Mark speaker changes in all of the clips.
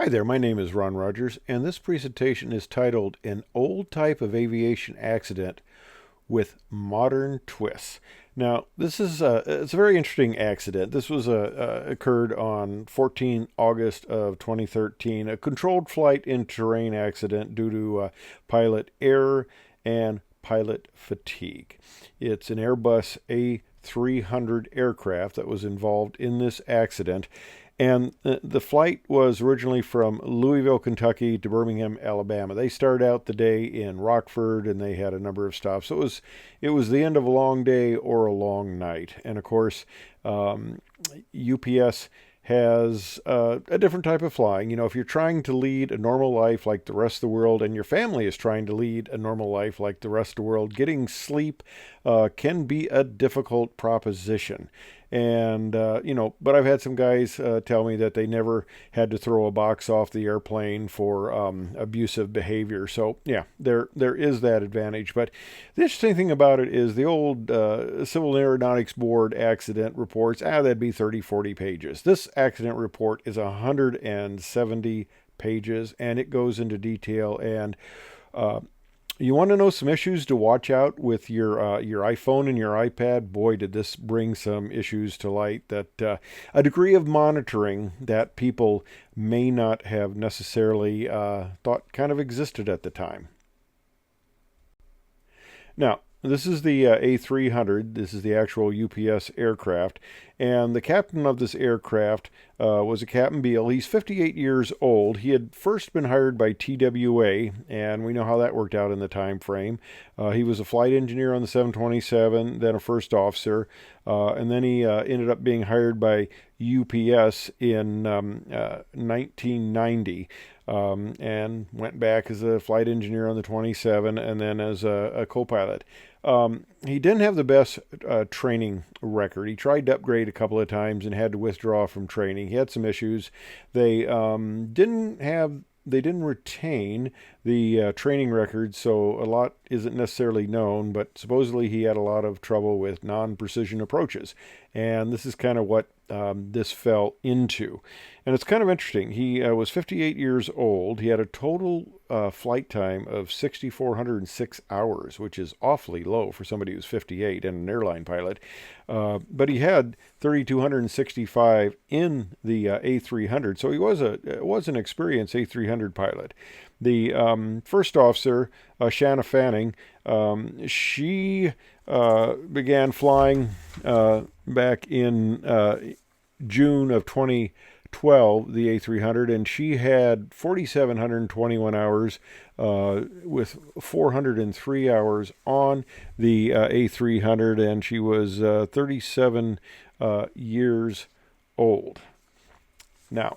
Speaker 1: Hi there, my name is Ron Rogers, and this presentation is titled An Old Type of Aviation Accident with Modern Twists. Now, it's a very interesting accident. This was occurred on 14 August of 2013, a controlled flight in terrain accident due to pilot error and pilot fatigue. It's an Airbus A300 aircraft that was involved in this accident. And the flight was originally from Louisville, Kentucky to Birmingham, Alabama. They started out the day in Rockford and they had a number of stops. So it was the end of a long day or a long night. And of course, UPS has a different type of flying. You know, if you're trying to lead a normal life like the rest of the world and your family is trying to lead a normal life like the rest of the world, getting sleep can be a difficult proposition. And, but I've had some guys tell me that they never had to throw a box off the airplane for abusive behavior. So, yeah, there is that advantage. But the interesting thing about it is the old Civil Aeronautics Board accident reports, that'd be 30, 40 pages. This accident report is 170 pages, and it goes into detail. And you want to know some issues to watch out with your iPhone and your iPad? Boy, did this bring some issues to light that a degree of monitoring that people may not have necessarily thought kind of existed at the time. Now, this is the A300. This is the actual UPS aircraft. And the captain of this aircraft was a Captain Beal. He's 58 years old. He had first been hired by TWA, and we know how that worked out in the time frame. He was a flight engineer on the 727, then a first officer, and then he ended up being hired by UPS in 1990. And went back as a flight engineer on the 27 and then as a co-pilot. He didn't have the best training record. He tried to upgrade a couple of times and had to withdraw from training. He had some issues. They didn't retain the training records, so a lot isn't necessarily known, but supposedly he had a lot of trouble with non-precision approaches. And this is kind of what this fell into. And it's kind of interesting. He was 58 years old. He had a total flight time of 6,406 hours, which is awfully low for somebody who's 58 and an airline pilot. But he had 3,265 in the A300, so he was an experienced A300 pilot. The first officer, Shanna Fanning, she began flying back in June of 2012, the A300, and she had 4,721 hours with 403 hours on the A300, and she was 37 years old. Now,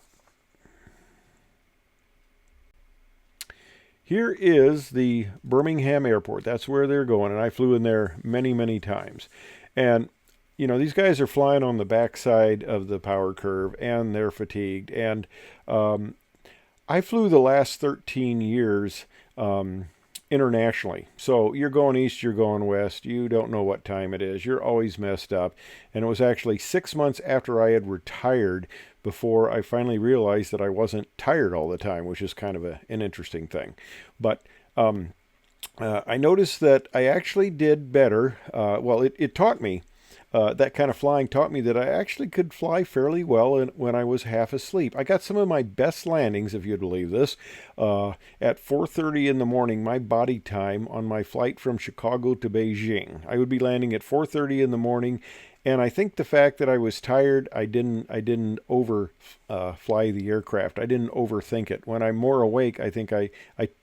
Speaker 1: here is the Birmingham airport. That's where they're going, and I flew in there many, many times. And you know, these guys are flying on the backside of the power curve, and they're fatigued. And I flew the last 13 years internationally. So you're going east, you're going west. You don't know what time it is. You're always messed up. And it was actually 6 months after I had retired before I finally realized that I wasn't tired all the time, which is kind of an interesting thing. But I noticed that I actually did better. It taught me. That kind of flying taught me that I actually could fly fairly well when I was half asleep. I got some of my best landings, if you'd believe this, at 4:30 in the morning, my body time on my flight from Chicago to Beijing. I would be landing at 4:30 in the morning, and I think the fact that I was tired, I didn't over fly the aircraft. I didn't overthink it. When I'm more awake, I think I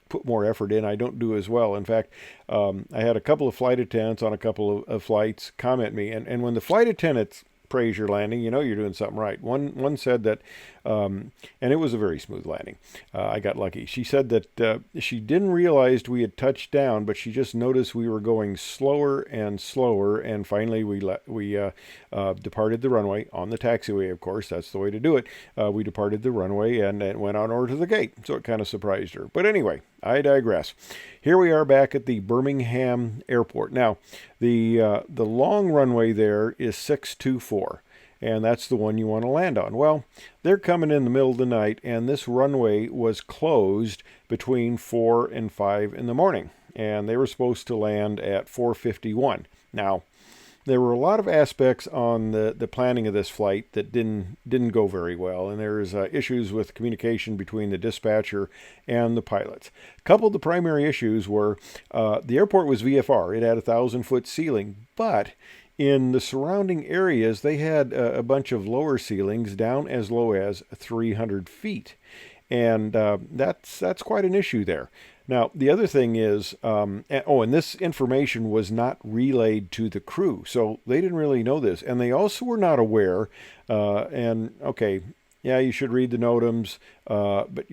Speaker 1: put more effort in. I don't do as well. In fact, I had a couple of flight attendants on a couple of flights comment me, and when the flight attendants praise your landing, you know you're doing something right. One said that, and it was a very smooth landing. I got lucky. She said that she didn't realize we had touched down, but she just noticed we were going slower and slower, and finally we departed the runway on the taxiway. Of course, that's the way to do it. We departed the runway and went on over to the gate, so it kind of surprised her. But anyway, I digress. Here we are back at the Birmingham airport. Now, the long runway there is 624. and that's the one you want to land on. Well, they're coming in the middle of the night, and this runway was closed between 4 and 5 in the morning, and they were supposed to land at 4:51. Now, there were a lot of aspects on the planning of this flight that didn't go very well, and there's issues with communication between the dispatcher and the pilots. A couple of the primary issues were the airport was VFR. It had a 1,000-foot ceiling, but in the surrounding areas, they had a bunch of lower ceilings down as low as 300 feet. And that's quite an issue there. Now, the other thing is, and this information was not relayed to the crew, so they didn't really know this. And they also were not aware, you should read the NOTAMs, but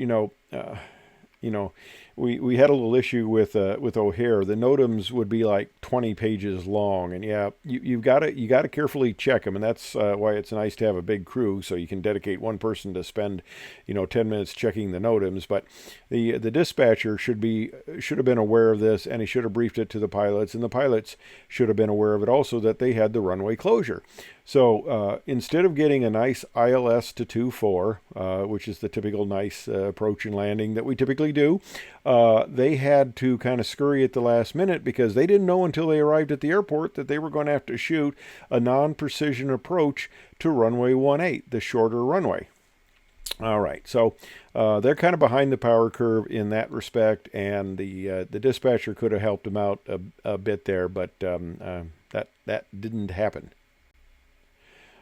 Speaker 1: we had a little issue with O'Hare. The NOTAMs would be like 20 pages long, and you got to carefully check them, and that's why it's nice to have a big crew, so you can dedicate one person to spend 10 minutes checking the NOTAMs. But the dispatcher should have been aware of this, and he should have briefed it to the pilots, and the pilots should have been aware of it also, that they had the runway closure. So instead of getting a nice ILS to 2-4, which is the typical nice approach and landing that we typically do, they had to kind of scurry at the last minute because they didn't know until they arrived at the airport that they were going to have to shoot a non-precision approach to runway 18, the shorter runway. All right, so they're kind of behind the power curve in that respect, and the dispatcher could have helped them out a bit there, but that didn't happen.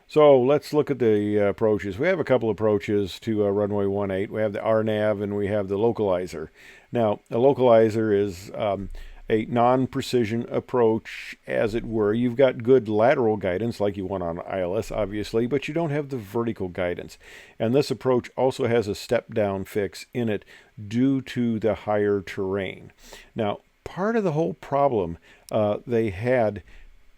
Speaker 1: So let's look at the approaches. We have a couple approaches to runway 18. We have the RNAV and we have the localizer. Now, a localizer is a non-precision approach, as it were. You've got good lateral guidance like you want on ILS, obviously, but you don't have the vertical guidance. And this approach also has a step-down fix in it due to the higher terrain. Now, part of the whole problem they had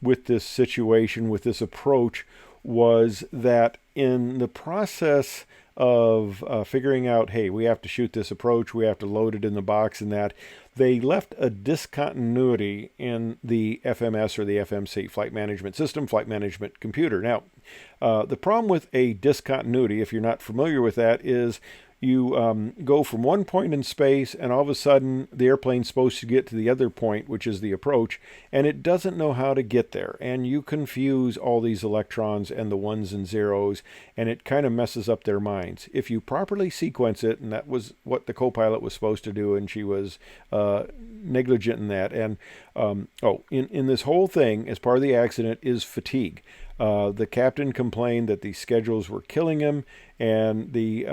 Speaker 1: with this situation, with this approach, was that in the process of figuring out, hey, we have to shoot this approach, we have to load it in the box and that, they left a discontinuity in the FMS or the FMC, Flight Management System, Flight Management Computer. Now, the problem with a discontinuity, if you're not familiar with that, is you go from one point in space and all of a sudden the airplane's supposed to get to the other point, which is the approach, and it doesn't know how to get there. And you confuse all these electrons and the ones and zeros, and it kind of messes up their minds. If you properly sequence it, and that was what the co-pilot was supposed to do, and she was negligent in that. And in this whole thing, as part of the accident, is fatigue. The captain complained that the schedules were killing him, and the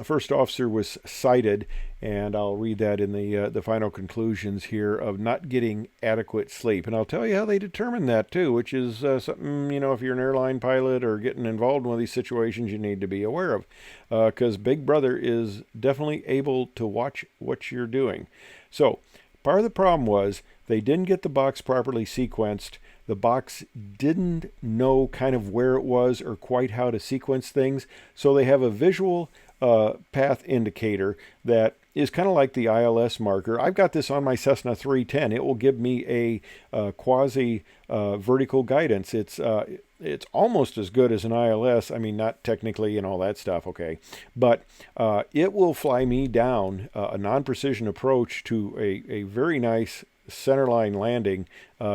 Speaker 1: first officer was cited, and I'll read that in the final conclusions here, of not getting adequate sleep. And I'll tell you how they determine that too, which is something, if you're an airline pilot or getting involved in one of these situations, you need to be aware of, because Big Brother is definitely able to watch what you're doing. So part of the problem was they didn't get the box properly sequenced. The box didn't know kind of where it was or quite how to sequence things. So they have a visual path indicator that is kind of like the ILS marker. I've got this on my Cessna 310. It will give me a quasi vertical guidance. It's almost as good as an ILS. I mean, not technically and all that stuff, okay. But it will fly me down a non-precision approach to a very nice centerline landing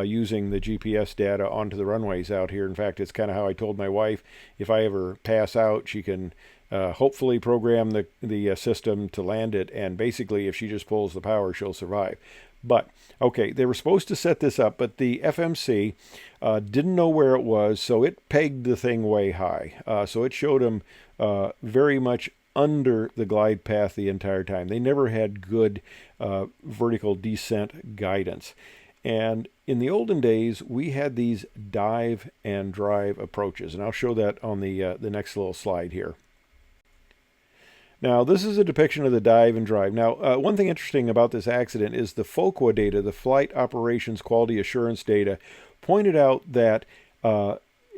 Speaker 1: using the GPS data onto the runways out here. In fact, it's kind of how I told my wife, if I ever pass out, she can hopefully program the system to land it, and basically if she just pulls the power, she'll survive. But okay, they were supposed to set this up, but the FMC didn't know where it was, so it pegged the thing way high. So it showed them very much under the glide path the entire time. They never had good vertical descent guidance. And in the olden days, we had these dive and drive approaches, and I'll show that on the next little slide here. Now, this is a depiction of the dive and drive. Now, one thing interesting about this accident is the FOQA data, the Flight Operations Quality Assurance data, pointed out that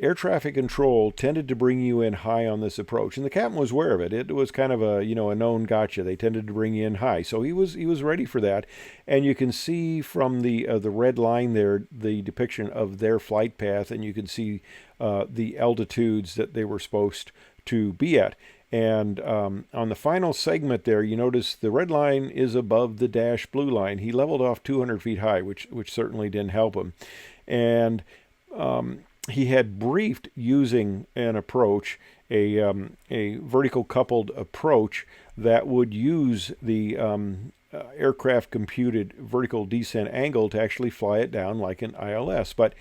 Speaker 1: air traffic control tended to bring you in high on this approach, and the captain was aware of it. It was kind of a a known gotcha. They tended to bring you in high, so he was ready for that. And you can see from the red line there the depiction of their flight path, and you can see the altitudes that they were supposed to be at. And on the final segment there, you notice the red line is above the dash blue line. He leveled off 200 feet high, which certainly didn't help him. And he had briefed using an approach, a vertical coupled approach that would use the aircraft computed vertical descent angle to actually fly it down like an ILS. But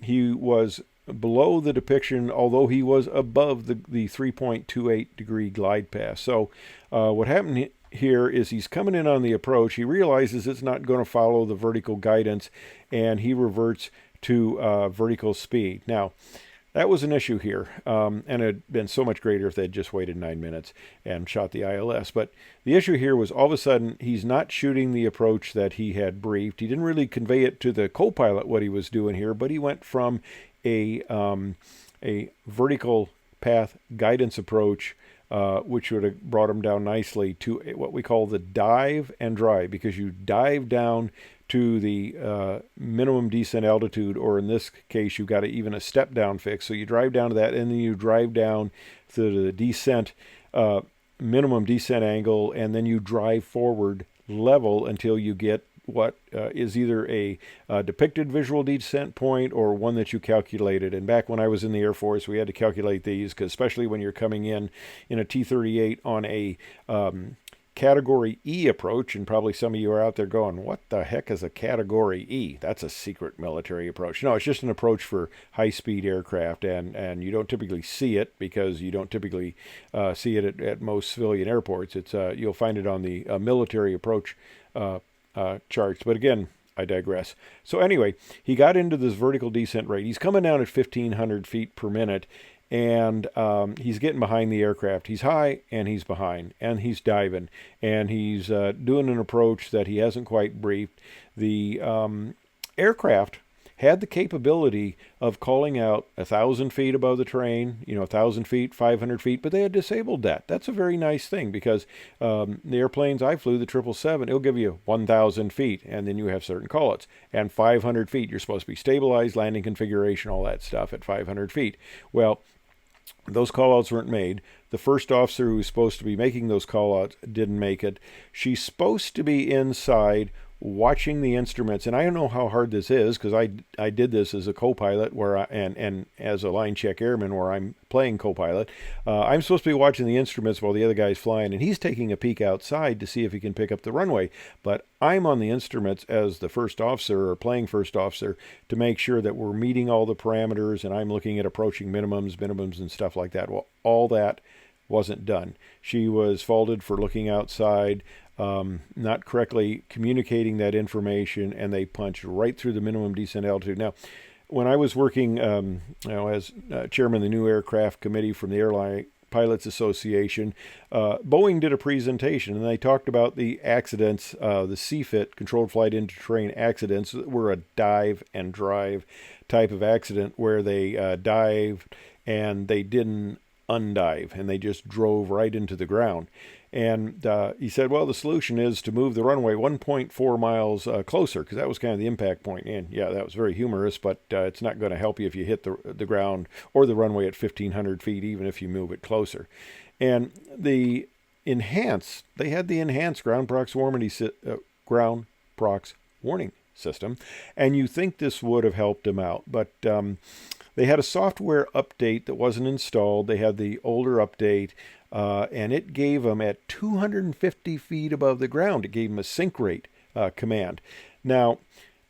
Speaker 1: he was below the depiction, although he was above the 3.28 degree glide path. So what happened here is he's coming in on the approach. He realizes it's not going to follow the vertical guidance, and he reverts to vertical speed. Now, that was an issue here, and it had been so much greater if they'd just waited 9 minutes and shot the ILS. But the issue here was all of a sudden he's not shooting the approach that he had briefed. He didn't really convey it to the co-pilot what he was doing here, but he went from a vertical path guidance approach, which would have brought him down nicely, to what we call the dive and drive, because you dive down to the minimum descent altitude, or in this case, you've got even a step down fix. So you drive down to that, and then you drive down to the descent, minimum descent angle, and then you drive forward level until you get what is either a depicted visual descent point or one that you calculated. And back when I was in the Air Force, we had to calculate these, because especially when you're coming in a T-38 on a Category E approach, and probably some of you are out there going, what the heck is a Category E? That's a secret military approach. No, it's just an approach for high-speed aircraft, and you don't typically see it, because you don't typically see it at most civilian airports. It's you'll find it on the military approach charts. But again, I digress. So anyway, he got into this vertical descent rate. He's coming down at 1,500 feet per minute, and he's getting behind the aircraft. He's high, and he's behind, and he's diving, and he's doing an approach that he hasn't quite briefed. The aircraft had the capability of calling out 1,000 feet above the terrain, 1,000 feet, 500 feet, but they had disabled that. That's a very nice thing, because the airplanes I flew, the 777, it'll give you 1,000 feet, and then you have certain callouts. And 500 feet, you're supposed to be stabilized, landing configuration, all that stuff at 500 feet. Well, those callouts weren't made. The first officer who was supposed to be making those callouts didn't make it. She's supposed to be inside watching the instruments, and I don't know how hard this is, because I did this as a co-pilot and as a line check airman where I'm playing co-pilot. I'm supposed to be watching the instruments while the other guy's flying, and he's taking a peek outside to see if he can pick up the runway. But I'm on the instruments as the first officer, or playing first officer, to make sure that we're meeting all the parameters, and I'm looking at approaching minimums, and stuff like that. Well, all that wasn't done. She was faulted for looking outside, not correctly communicating that information, and they punched right through the minimum descent altitude. Now, when I was working as chairman of the new aircraft committee from the Airline Pilots Association, Boeing did a presentation, and they talked about the accidents, the CFIT, controlled flight into terrain accidents, that were a dive and drive type of accident, where they dived and they didn't undive, and they just drove right into the ground. And he said, well, the solution is to move the runway 1.4 miles closer, because that was kind of the impact point. And yeah, that was very humorous, but it's not going to help you if you hit the ground or the runway at 1,500 feet, even if you move it closer. And they had the enhanced ground prox warning system, and you think this would have helped them out, but they had a software update that wasn't installed. They had the older update, and it gave them, at 250 feet above the ground, it gave them a sync rate command. Now,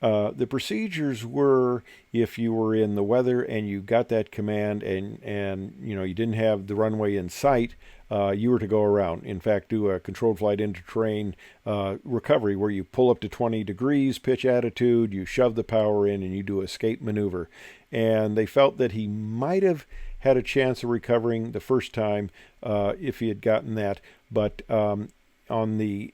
Speaker 1: the procedures were, if you were in the weather and you got that command, and you didn't have the runway in sight, you were to go around. In fact, do a controlled flight into terrain recovery, where you pull up to 20 degrees pitch attitude, you shove the power in, and you do escape maneuver. And they felt that he might have had a chance of recovering the first time if he had gotten that, but on the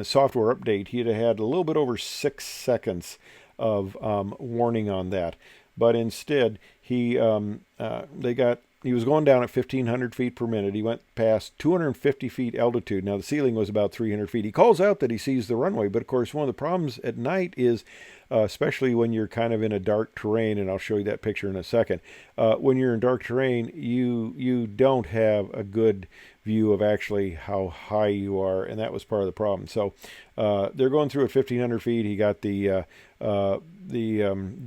Speaker 1: software update, he'd have had a little bit over 6 seconds of warning on that. but instead he was going down at 1,500 feet per minute. He went past 250 feet altitude. Now the ceiling was about 300 feet. He calls out that he sees the runway, but of course one of the problems at night is, especially when you're kind of in a dark terrain, and I'll show you that picture in a second. When you're in dark terrain, you don't have a good view of actually how high you are, and that was part of the problem. So they're going through at 1,500 feet. He got the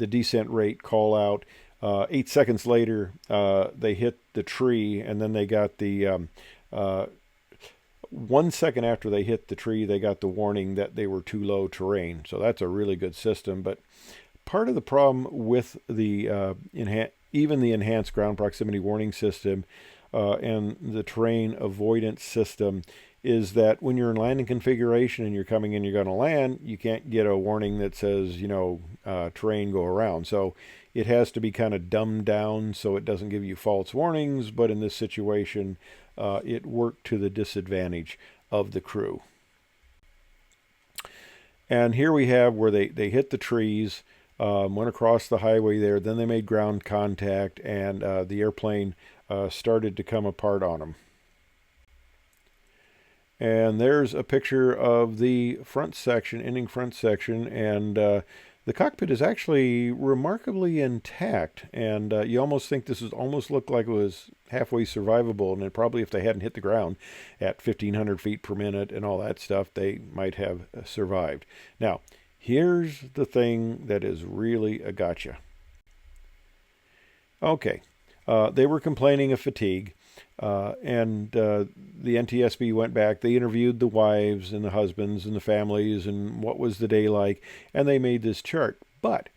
Speaker 1: descent rate call out. 8 seconds later, they hit the tree, and then they got the 1 second after they hit the tree, they got the warning that they were too low terrain. So that's a really good system. But part of the problem with the even the enhanced ground proximity warning system and the terrain avoidance system is that when you're in landing configuration and you're coming in, you're going to land, you can't get a warning that says, terrain go around. So it has to be kind of dumbed down so it doesn't give you false warnings. But in this situation, it worked to the disadvantage of the crew. And here we have where they hit the trees, went across the highway there, then they made ground contact, and the airplane started to come apart on them. And there's a picture of the front section, ending front section, and the cockpit is actually remarkably intact. And you almost think this almost looked like it was halfway survivable, and probably if they hadn't hit the ground at 1,500 feet per minute and all that stuff, they might have survived. Now, here's the thing that is really a gotcha. Okay, they were complaining of fatigue. And the NTSB went back. They interviewed the wives and the husbands and the families and what was the day like, and they made this chart. But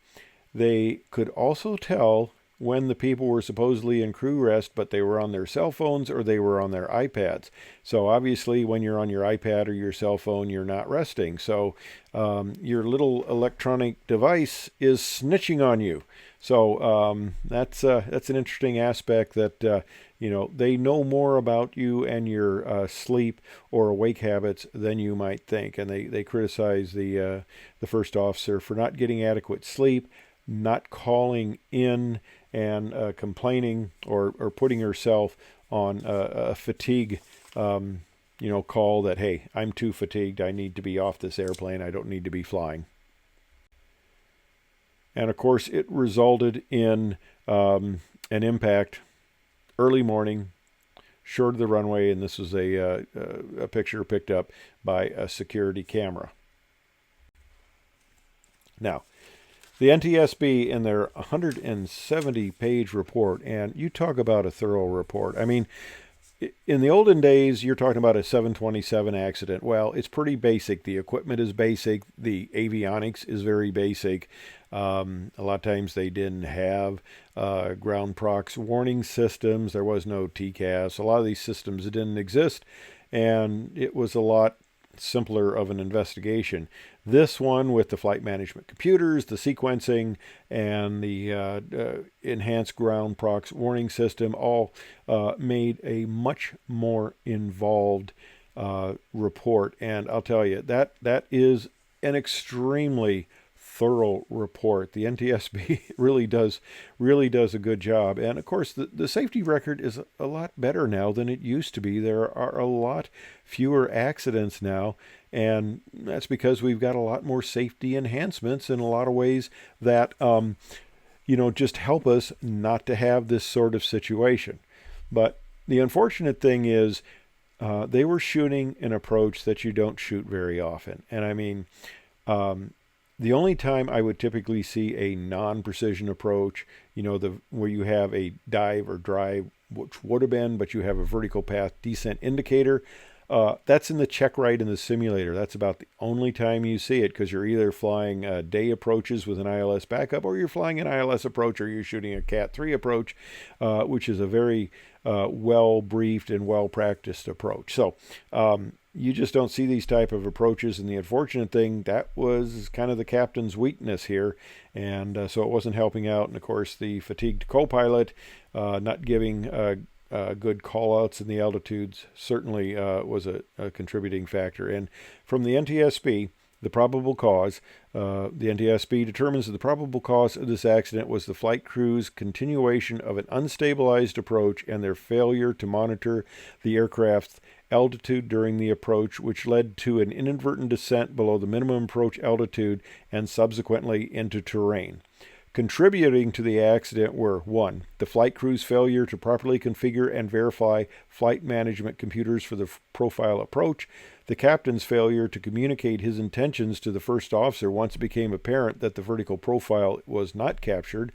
Speaker 1: they could also tell when the people were supposedly in crew rest, but they were on their cell phones or they were on their iPads. So obviously when you're on your iPad or your cell phone, you're not resting. So your little electronic device is snitching on you. So that's an interesting aspect that they know more about you and your sleep or awake habits than you might think. And they criticize the first officer for not getting adequate sleep, not calling in and complaining or putting herself on a fatigue call that, hey, I'm too fatigued. I need to be off this airplane. I don't need to be flying. And of course, it resulted in an impact early morning, short of the runway, and this is a picture picked up by a security camera. Now, the NTSB in their 170-page report, and you talk about a thorough report. I mean, in the olden days, you're talking about a 727 accident. Well, it's pretty basic. The equipment is basic. The avionics is very basic. A lot of times they didn't have ground prox warning systems. There was no TCAS. A lot of these systems didn't exist, and it was a lot simpler of an investigation. This one, with the flight management computers, the sequencing, and the enhanced ground prox warning system, all made a much more involved report. And I'll tell you, that is an extremely thorough report. The NTSB really does a good job. And of course, the safety record is a lot better now than it used to be. There are a lot fewer accidents now, and that's because we've got a lot more safety enhancements in a lot of ways that just help us not to have this sort of situation. But the unfortunate thing is they were shooting an approach that you don't shoot very often. And I mean, the only time I would typically see a non-precision approach, where you have a dive or drive, which would have been, but you have a vertical path descent indicator, that's in the check right in the simulator. That's about the only time you see it, because you're either flying day approaches with an ILS backup, or you're flying an ILS approach, or you're shooting a Cat 3 approach, which is a very well-briefed and well-practiced approach. So you just don't see these type of approaches, and the unfortunate thing, that was kind of the captain's weakness here, and so it wasn't helping out. And of course, the fatigued co-pilot not giving good call-outs in the altitudes certainly was a contributing factor. And from the NTSB, The probable cause, the NTSB determines that the probable cause of this accident was the flight crew's continuation of an unstabilized approach and their failure to monitor the aircraft's altitude during the approach, which led to an inadvertent descent below the minimum approach altitude and subsequently into terrain. Contributing to the accident were 1. The flight crew's failure to properly configure and verify flight management computers for the profile approach, the captain's failure to communicate his intentions to the first officer once it became apparent that the vertical profile was not captured,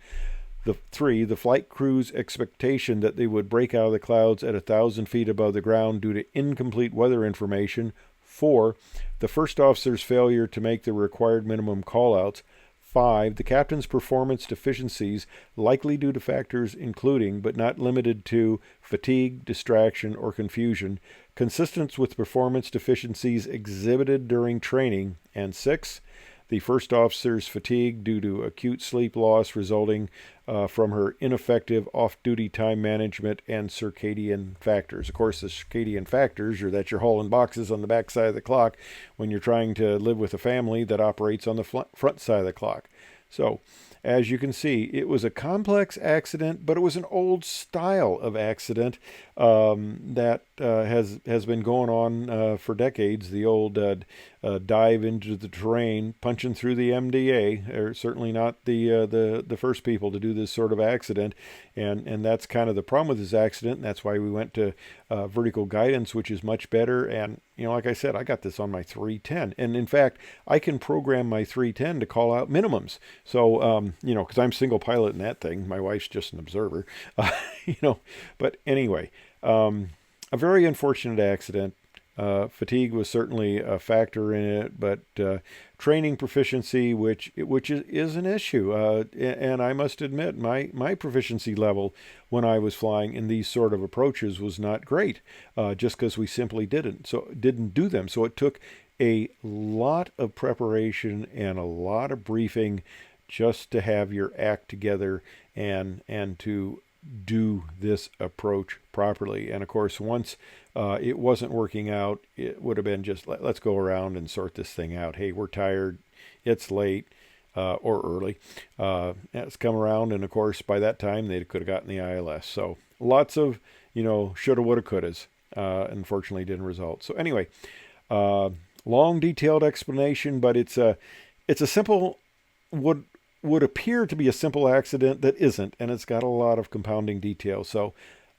Speaker 1: 3. The flight crew's expectation that they would break out of the clouds at 1,000 feet above the ground due to incomplete weather information, 4. The first officer's failure to make the required minimum callouts, 5. The captain's performance deficiencies, likely due to factors including, but not limited to, fatigue, distraction, or confusion, consistent with performance deficiencies exhibited during training, and 6. The first officer's fatigue due to acute sleep loss resulting from her ineffective off-duty time management and circadian factors. Of course, the circadian factors are that you're hauling boxes on the back side of the clock when you're trying to live with a family that operates on the front side of the clock. So, as you can see, it was a complex accident, but it was an old style of accident that has been going on for decades. The old dive into the terrain, punching through the MDA. They're certainly not the first people to do this sort of accident, and that's kind of the problem with this accident. And that's why we went to vertical guidance, which is much better. And like I said, I got this on my 310, and in fact, I can program my 310 to call out minimums. So because I'm single pilot in that thing, my wife's just an observer. But anyway, a very unfortunate accident. Fatigue was certainly a factor in it, but training proficiency, which is an issue, and I must admit my proficiency level when I was flying in these sort of approaches was not great, just because we simply didn't do them. So it took a lot of preparation and a lot of briefing just to have your act together and to do this approach properly. And of course, once it wasn't working out, it would have been just let's go around and sort this thing out. Hey, we're tired, it's late or early. It's come around, and of course by that time they could have gotten the ILS. So lots of shoulda, woulda, couldas. Unfortunately didn't result. So anyway, long detailed explanation, but it's a simple would appear to be a simple accident that isn't, and it's got a lot of compounding details. So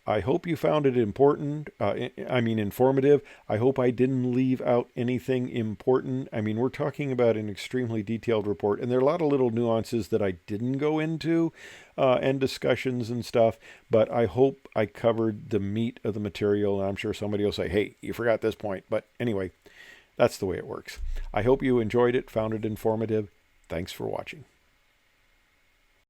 Speaker 1: I hope you found it informative. I hope I didn't leave out anything important. We're talking about an extremely detailed report, and there are a lot of little nuances that I didn't go into and discussions and stuff, but I hope I covered the meat of the material, and I'm sure somebody will say, hey, you forgot this point. But anyway, that's the way it works. I hope you enjoyed it, found it informative. Thanks for watching.